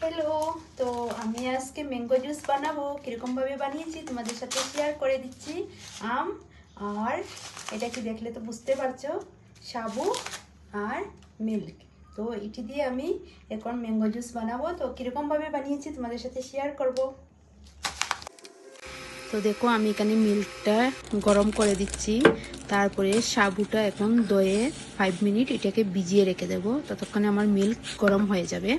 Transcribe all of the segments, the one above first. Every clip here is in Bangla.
হ্যালো, তো আমি আজকে ম্যাঙ্গো জুস বানাবো। কীরকমভাবে বানিয়েছি তোমাদের সাথে শেয়ার করে দিচ্ছি। আম আর এটা কি দেখলে তো বুঝতে পারছো, সাবু আর মিল্ক। তো এটি দিয়ে আমি এখন ম্যাঙ্গো জুস বানাবো। তো কীরকমভাবে বানিয়েছি তোমাদের সাথে শেয়ার করব। তো দেখো আমি এখানে মিল্কটা গরম করে দিচ্ছি, তারপরে সাবুটা এখন দয়ে 5 মিনিট এটাকে ভিজিয়ে রেখে দেবো, ততক্ষণে আমার মিল্ক গরম হয়ে যাবে।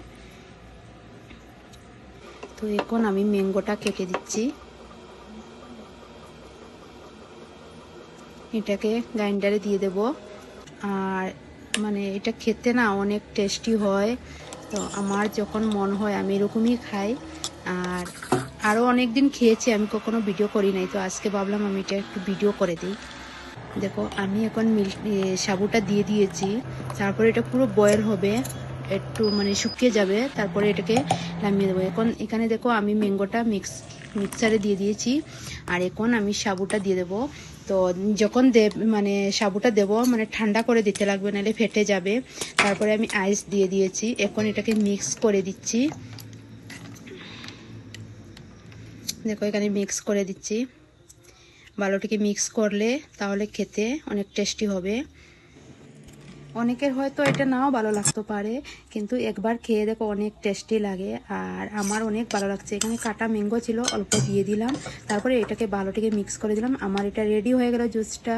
তো এখন আমি ম্যাঙ্গোটা কেটে দিচ্ছি, এটাকে গ্রাইন্ডারে দিয়ে দেব। আর মানে এটা খেতে না অনেক টেস্টি হয়। তো আমার যখন মন হয় আমি এরকমই খাই। আর আরও অনেক দিন খেয়েছি, আমি কখনো ভিডিও করি নাই, তো আজকে ভাবলাম আমি এটা একটু ভিডিও করে দিই। দেখো আমি এখন সাবুটা দিয়ে দিয়েছি, তারপরে এটা পুরো বয়েল হবে, একটু মানে শুকিয়ে যাবে, তারপরে এটাকে নামিয়ে দেবো। এখন এখানে দেখো আমি ম্যাঙ্গোটা মিক্সারে দিয়ে দিয়েছি, আর এখন আমি সাবুটা দিয়ে দেবো। তো যখন মানে সাবুটা দেবো মানে ঠান্ডা করে দিতে লাগবে, নাহলে ফেটে যাবে। তারপরে আমি আইস দিয়ে দিয়েছি, এখন এটাকে মিক্স করে দিচ্ছি। দেখো এখানে মিক্স করে দিচ্ছি, ভালোটিকে মিক্স করলে তাহলে খেতে অনেক টেস্টি হবে। অনেকের হয়তো এটা নাও ভালো লাগতে পারে, কিন্তু একবার খেয়ে দেখো অনেক টেস্টি লাগে, আর আমার অনেক ভালো লাগছে। এখানে কাটা ম্যাঙ্গো ছিল, অল্প দিয়ে দিলাম, তারপরে এটাকে ভালোটিকে মিক্স করে দিলাম। আমার এটা রেডি হয়ে গেল জুসটা।